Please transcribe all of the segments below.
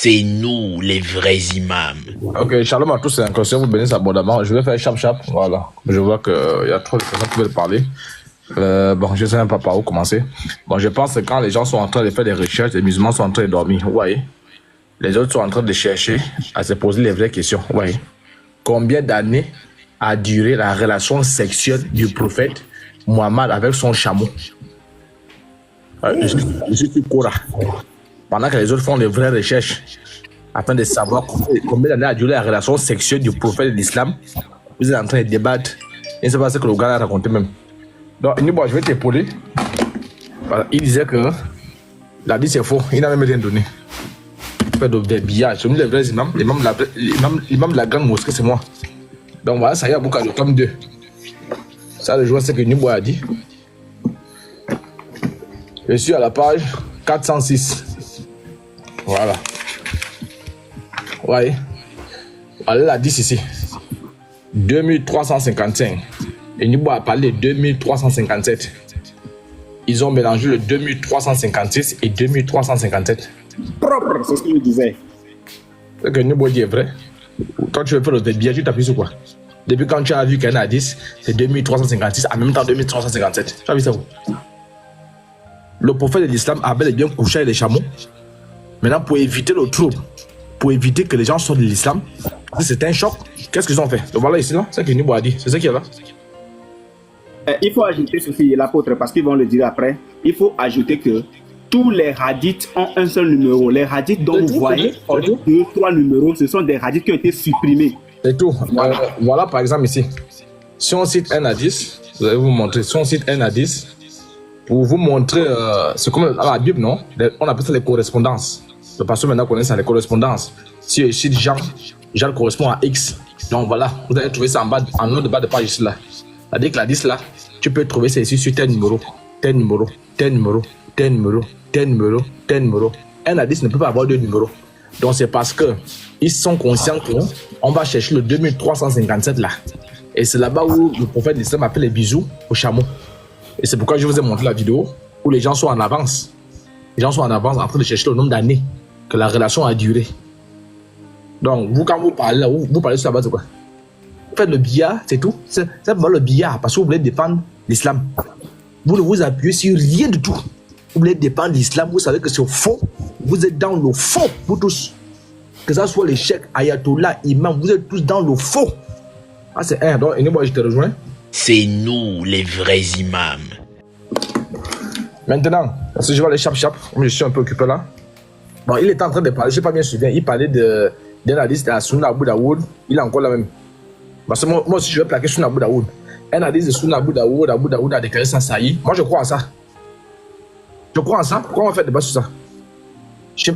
C'est nous les vrais imams. Ok, shalom à tous, c'est un conseil, vous bénissez abondamment. Je vais faire chap, voilà. Je vois qu'il y a trop de personnes qui veulent parler. Bon, je ne sais même pas par où commencer. Bon, je pense que quand les gens sont en train de faire des recherches, les musulmans sont en train de dormir, vous voyez. Les autres sont en train de chercher à se poser les vraies questions, vous voyez. Combien d'années a duré la relation sexuelle du prophète Mohammed avec son chameau? Je suis Kora. Pendant que les autres font les vraies recherches afin de savoir combien d'années a duré la relation sexuelle du prophète de l'islam, vous êtes en train de débattre. Et c'est pas ce que le gars a raconté même. Donc, je vais t'épauler. Voilà. Il disait que la dit c'est faux. Il n'a même rien donné. Il fait de verbiage. C'est nous les vrais imams. L'imam de la grande mosquée, c'est moi. Donc voilà, ça y est, Bouka, le tome 2. Ça, le joueur, c'est que Nibo a dit. Je suis à la page 406. Voilà. Ouais. Elle l'a dit ici. 2355. Et Nibo a parlé de 2357. Ils ont mélangé le 2356 et 2357. Propre, c'est ce que je disais. Ce que Nibo dit est vrai. Quand tu veux faire le débit, tu t'appuies sur quoi? Depuis quand tu as vu qu'un hadith, c'est 2356, en même temps 2357. Tu as vu ça où? Le prophète de l'islam a bel et bien couché avec les chameaux. Maintenant, pour éviter le trouble, pour éviter que les gens sortent de l'islam, c'est un choc. Qu'est-ce qu'ils ont fait? Donc voilà ici, là, c'est ce que Nibo a dit. C'est ce qui est là. Il faut ajouter ceci, l'apôtre, parce qu'ils vont le dire après. Il faut ajouter que tous les hadiths ont un seul numéro. Les hadiths dont vous voyez 2, 3 numéros, ce sont des hadiths qui ont été supprimés. C'est tout. Voilà par exemple ici. Si on cite un hadith, vous allez vous montrer. Si on cite un hadith, pour vous montrer, c'est comme dans la Bible, non? On appelle ça les correspondances. Le pasteur maintenant connaît ça, les correspondances. Si je cite Jean, Jean correspond à X. Donc voilà, vous allez trouver ça en bas, en haut de bas de page ici là. C'est-à-dire que l'hadith là, tu peux trouver ça ici sur tel numéro, tel numéro, tel numéro, tel numéro, tel numéro, tel numéro. Un hadith ne peut pas avoir deux numéros. Donc c'est parce que ils sont conscients qu'on va chercher le 2357 là. Et c'est là-bas où le prophète d'Islam a fait les bisous au chameau. Et c'est pourquoi je vous ai montré la vidéo où les gens sont en avance. Les gens sont en avance en train de chercher le nombre d'années que la relation a duré. Donc vous, quand vous parlez là, vous parlez sur la base de quoi? Vous faites le billard, c'est tout. C'est vraiment le billard parce que vous voulez défendre l'islam. Vous ne vous appuyez sur rien du tout. Vous voulez défendre l'islam, vous savez que c'est faux. Vous êtes dans le faux, vous tous. Que ça soit les cheikhs, ayatollah, imam, vous êtes tous dans le faux. Ah, c'est un. Donc, et moi, je te rejoins. C'est nous les vrais imams. Maintenant, parce que je vois les chap, je suis un peu occupé là. Bon, il était en train de parler, je ne sais pas bien suivi. Il parlait d'un hadith de la Sunna Abu Daoud. Il est encore là même. Parce que moi aussi, je vais plaquer Sunna Abu Daoud. Un hadith de Sunna Abu Daoud a déclaré ça saillie. Moi, je crois en ça. Je crois en ça. Pourquoi on fait débat sur ça?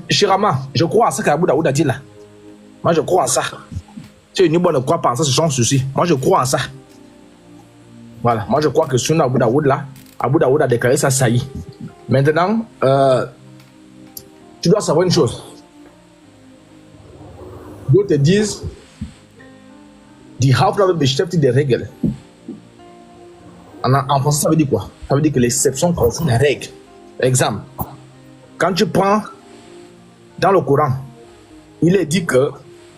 Shirama, je crois en ça qu'Abu Daoud a dit là. Moi, je crois en ça. Si une bonne ne croit pas en ça, c'est son souci. Moi, je crois en ça. Voilà. Moi, je crois que Sunna Abu Daoud là, Abu Daoud a déclaré ça saillie. Maintenant, tu dois savoir une chose. D'autres te disent, die Hauptsache beschäftigt des Regeln. En français, ça veut dire quoi? Ça veut dire que l'exception confirme la règle. Exemple, quand tu prends dans le Coran, il est dit que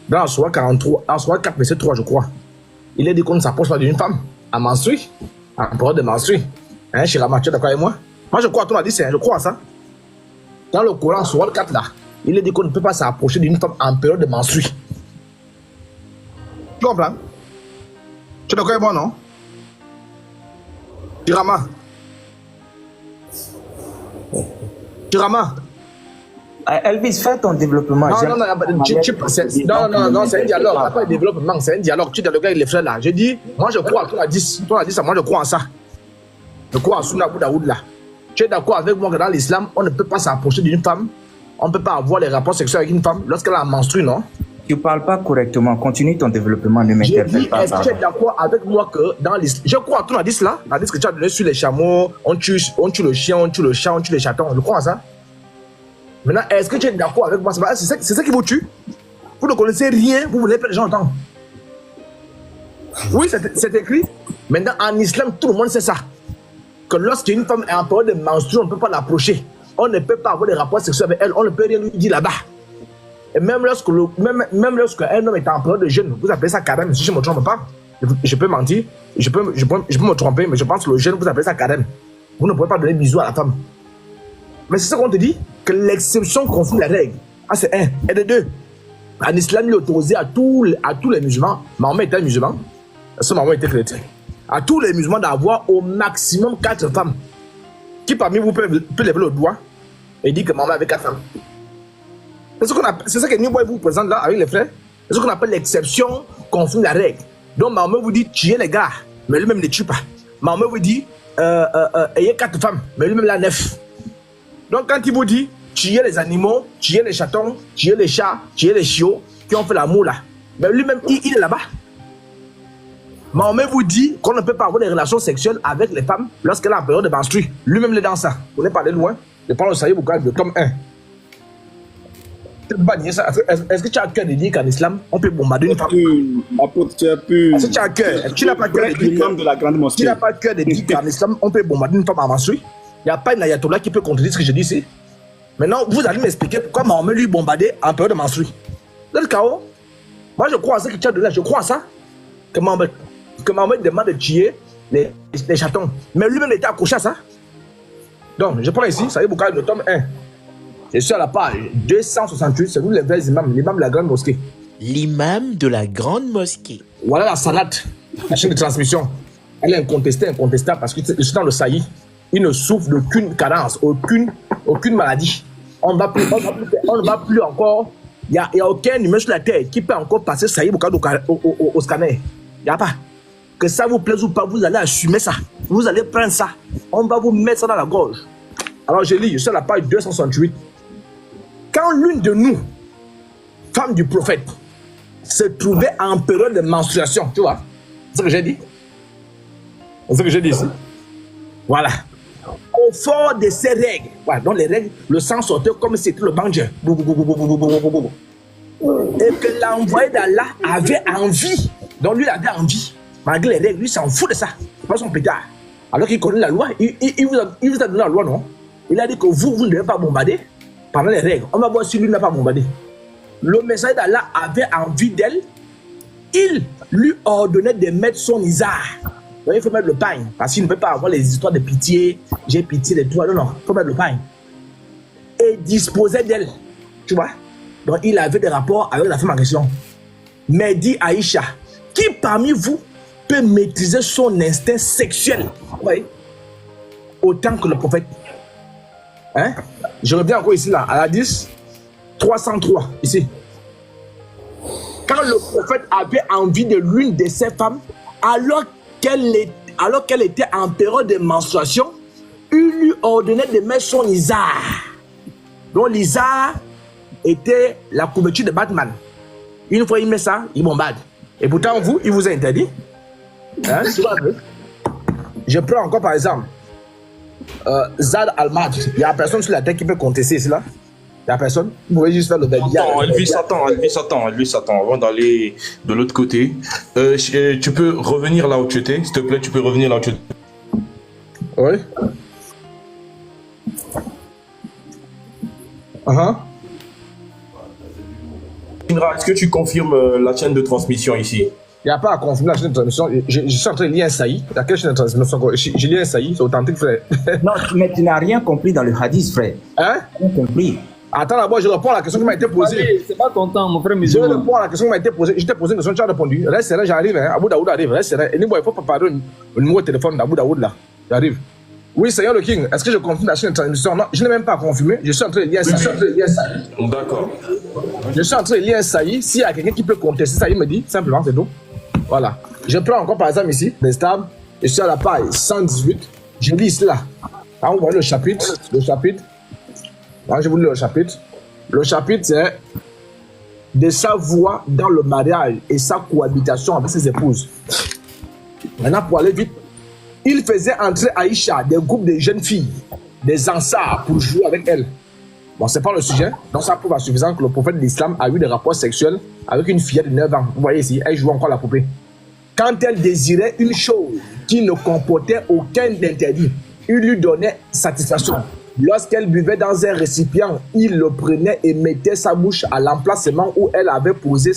dans la Sourate 43, en Sourate 4, verset 3, je crois, il est dit qu'on ne s'approche pas d'une femme à menstruer, en période de menstruer. Hein, Shirama, tu es d'accord avec moi? Moi, je crois, toi, on a dit, je crois à ça. Dans le Coran, Sourate 4, là, il est dit qu'on ne peut pas s'approcher d'une femme en période de menstruer. Tu comprends? Tu es d'accord avec moi, non? Shirama. Shirama. Elvis, fais ton développement. Non, c'est un dialogue. Pas un développement, c'est un dialogue. Tu dialogues avec les frères là. Je dis, moi je crois, toi a dit ça, moi je crois en ça. Je crois en Sunna Abu Daoud là. Tu es d'accord avec moi que dans l'islam, on ne peut pas s'approcher d'une femme, on ne peut pas avoir les rapports sexuels avec une femme lorsqu'elle a menstrué, non? Tu ne parles pas correctement. Continue ton développement, ne m'interpelle pas. Est-ce que tu es d'accord avec moi que dans l'islam, je crois à ton hadith là, l'hadith que tu as donné sur les chameaux, on tue le chien, on tue le chat, on tue les chatons, je crois à ça. Maintenant, est-ce que tu es d'accord avec moi? C'est ça qui vous tue? Vous ne connaissez rien, vous voulez pas les gens entendre. Oui, c'est écrit. Maintenant, en islam, tout le monde sait ça. Que lorsqu'une femme est en période de menstruation, on ne peut pas l'approcher. On ne peut pas avoir des rapports sexuels avec elle. On ne peut rien lui dire là-bas. Et même lorsque, même lorsque un homme est en période de jeûne, vous appelez ça carême, si je ne me trompe pas. Je peux mentir, je peux me tromper, mais je pense que le jeûne, vous appelez ça carême. Vous ne pouvez pas donner bisous à la femme. Mais c'est ça qu'on te dit, que l'exception confirme la règle. Ah, c'est un. Et de deux, en islam, il est autorisé à tous les musulmans, Mahomet était un musulman, ce Mahomet était chrétien, à tous les musulmans d'avoir au maximum 4 femmes. Qui parmi vous peut lever le doigt et dire que Mahomet avait 4 femmes? C'est ça que New Boy vous présente là avec les frères. C'est ce qu'on appelle l'exception confirme la règle. Donc Mahomet vous dit tuez les gars, mais lui-même ne tue pas. Mahomet vous dit ayez 4 femmes, mais lui-même la 9. Donc quand il vous dit tuer les animaux, tuer les chatons, tuer les chats, tuer les chiots qui ont fait l'amour là, mais lui-même il est là-bas. Mahomet vous dit qu'on ne peut pas avoir des relations sexuelles avec les femmes lorsqu'elle a en période de menstrue. Lui-même il est dans ça. Vous n'êtes pas allé loin. Je parle au Sahih Bukhari de tome 1. Est-ce que tu as le cœur de dire qu'en islam, on peut bombarder une femme? Apôtre, tu as pu. Est-ce que tu as le cœur? Tu n'as pas le cœur de dire qu'en islam, on peut bombarder une femme en menstrue? Il n'y a pas une ayatollah qui peut contredire ce que je dis ici. Maintenant, vous allez m'expliquer pourquoi Mahomet lui bombardait en période de menstrue. Dans le chaos, moi je crois à ce que tu as de là, je crois à ça. Que Mahomet demande de tuer les chatons. Mais lui-même était accroché à ça. Donc, je prends ici, ça y est, Bukhari de tome 1. Je suis à la page 268, c'est nous les vrais imams, l'imam de la grande mosquée. L'imam de la grande mosquée. Voilà la salade, la chaîne de transmission. Elle est incontestable parce que je suis dans le Sahih. Il ne souffre d'aucune carence, aucune maladie. On ne va plus encore. Il n'y a aucun humain sur la terre qui peut encore passer Sahih Bukhari au scanner. Il n'y a pas. Que ça vous plaise ou pas, vous allez assumer ça. Vous allez prendre ça. On va vous mettre ça dans la gorge. Alors je lis, je suis à la page 268. Quand l'une de nous, femme du prophète, se trouvait en période de menstruation, tu vois, c'est ce que j'ai dit? C'est ce que j'ai dit ici? Voilà. Au fond de ces règles, voilà, dans les règles, le sang sortait comme si c'était le banjo. Et que l'envoyé d'Allah avait envie. Donc lui, il avait envie. Malgré les règles, lui, s'en fout de ça. C'est pas son pétard. Alors qu'il connaît la loi, il vous a donné la loi, non? Il a dit que vous ne devez pas bombarder pendant les règles. On va voir si lui n'a pas bombardé. Le messager d'Allah avait envie d'elle. Il lui ordonnait de mettre son isard. Donc il faut mettre le pain. Parce qu'il ne peut pas avoir les histoires de pitié. J'ai pitié de toi. Non, non. Il faut mettre le pain. Et disposait d'elle. Tu vois? Donc il avait des rapports avec la femme en question. Mais dit Aïcha, qui parmi vous peut maîtriser son instinct sexuel? Vous voyez? Autant que le prophète. Hein? Je reviens encore ici, là, à la 10, 303, ici. Quand le prophète avait envie de l'une de ses femmes, alors qu'elle était en période de menstruation, il lui ordonnait de mettre son isard. Donc l'isard était la couverture de Batman. Une fois il met ça, il bombarde. Et pourtant, vous, il vous a interdit. Hein? Je prends encore par exemple Zad Al-Mad. Il n'y a personne sur la terre qui peut contester cela. Il n'y a personne. Vous pouvez juste faire le baby. Elle vit Satan. Avant d'aller de l'autre côté, tu peux revenir là où tu étais, s'il te plaît. Tu peux revenir là où tu étais. Oui. Est-ce que tu confirmes la chaîne de transmission ici? Il n'y a pas à confirmer la chaîne de transmission. Je suis en train de lire un saïd. Dans quelle chaîne de transmission? Je lis un saïd, c'est authentique, frère. Non, mais tu n'as rien compris dans le hadith, frère. Hein? Rien compris. Attends d'abord, je réponds à la question qui m'a été posée. Allez, c'est pas ton temps, mon frère Je musulman. réponds à la question qui m'a été posée. Je t'ai posé une question, tu as répondu. Reste serein, j'arrive. Hein. Abou Daoud arrive. Reste serein. Et il faut préparer le numéro de téléphone d'Abou Daoud là. J'arrive. Oui, Seigneur le King, est-ce que je confirme la chaîne de transmission? Non, je n'ai même pas confirmé. Je suis en train de lire un saïd. D'accord. Je suis en train de lire un saïd. S'il y a quelqu'un qui peut contester ça, il me dit simplement, c'est tout. Voilà. Je prends encore par exemple ici, les stables. Je suis à la page 118. Je lis cela. Là, vous voyez le chapitre. Là, je vous lis le chapitre. Le chapitre, c'est de sa voix dans le mariage et sa cohabitation avec ses épouses. Maintenant, pour aller vite, il faisait entrer Aïcha des groupes de jeunes filles, des ansars pour jouer avec elle. Bon, c'est pas le sujet. Donc, ça prouve à suffisant que le prophète de l'islam a eu des rapports sexuels avec une fillette de 9 ans. Vous voyez ici, elle joue encore la poupée. Quand elle désirait une chose qui ne comportait aucun interdit, il lui donnait satisfaction. Lorsqu'elle buvait dans un récipient, il le prenait et mettait sa bouche à l'emplacement où elle avait posé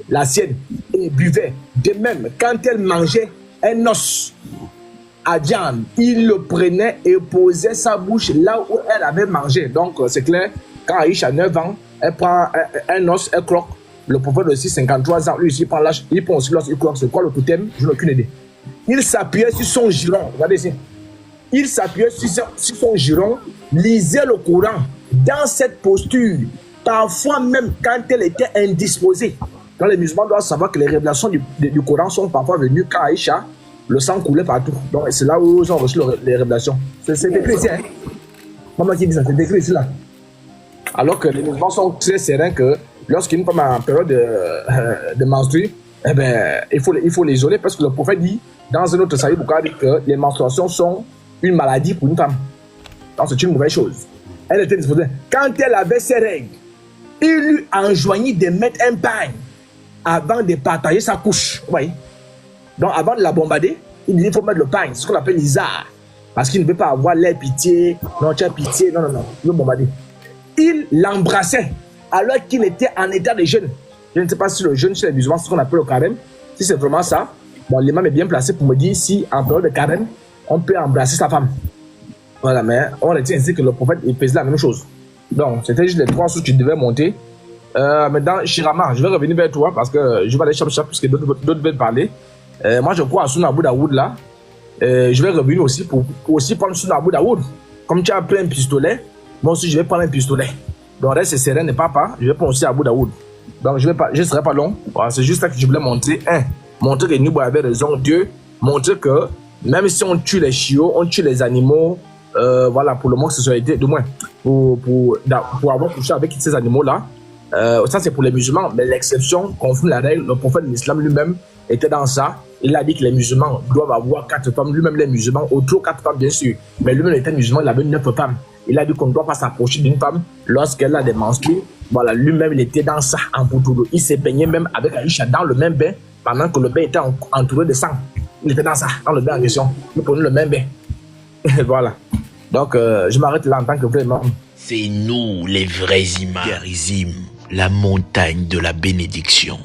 la sienne, et buvait. De même, quand elle mangeait un os à viande, il le prenait et posait sa bouche là où elle avait mangé. Donc, c'est clair, quand Aïcha a 9 ans, elle prend un os, elle croque. Le prophète aussi, 53 ans, lui aussi, il prend aussi l'os, il croque. C'est quoi le totem? Je n'ai aucune idée. Il s'appuyait sur son giron. Regardez ici. Il s'appuyait sur son giron, lisait le Coran dans cette posture, parfois même quand elle était indisposée. Quand les musulmans doivent savoir que les révélations du Coran sont parfois venues quand Aïcha, le sang coulait partout. Donc c'est là où ils ont reçu les révélations. C'est écrit ici, hein. Maman qui dit ça, c'est écrit ici là. Alors que les musulmans sont très sereins que lorsqu'une femme a en période de menstruer, eh ben, il faut l'isoler parce que le prophète dit dans un autre Sahih Bukhari que les menstruations sont une maladie pour une femme. Donc c'est une mauvaise chose. Elle était disposée. Quand elle avait ses règles, il lui enjoignit de mettre un pain avant de partager sa couche. Vous voyez? Donc avant de la bombarder, il dit qu'il faut mettre le pain, ce qu'on appelle l'izar. Parce qu'il ne veut pas avoir l'air pitié. Non, tu as pitié. Non. Il veut bombarder. Il l'embrassait alors qu'il était en état de jeûne. Je ne sais pas si le jeûne chez les musulmans, c'est ce qu'on appelle le carême. Si c'est vraiment ça, bon, l'imam est bien placé pour me dire si en période de carême, on peut embrasser sa femme. Voilà, mais on retient ainsi que le prophète, il faisait la même chose. Donc, c'était juste les 3 choses que tu devais monter. Maintenant, Shirama, je vais revenir vers toi parce que je vais aller chapitre puisque d'autres veulent parler. Moi, je crois à Sunnah Abu Daoud là. Je vais revenir aussi pour aussi prendre Sunnah Abu Daoud. Comme tu as pris un pistolet, moi aussi, je vais prendre un pistolet. Donc, reste serein, ne pars pas. Je vais prendre aussi Abu Daoud. Donc, je ne serai pas long. Voilà, c'est juste ça que je voulais montrer. Montrer que nous avait raison. 2, montrer que même si on tue les chiots, on tue les animaux, voilà, pour le manque de sexualité, du moins, pour avoir couché avec ces animaux-là, ça c'est pour les musulmans, mais l'exception confirme la règle. Le prophète de l'islam lui-même était dans ça. Il a dit que les musulmans doivent avoir 4 femmes, lui-même les musulmans, autour 4 femmes bien sûr, mais lui-même était musulman, il avait 9 femmes. Il a dit qu'on ne doit pas s'approcher d'une femme lorsqu'elle a des menstrues. Voilà, lui-même il était dans ça en bouteau. Il s'est baigné même avec Aïcha dans le même bain pendant que le bain était entouré de sang. Il était dans ça, dans le bain en question. Nous prenons le même bain. Voilà. Donc, je m'arrête là en tant que vrai imam. C'est nous les vrais imams. Garizim, la montagne de la bénédiction.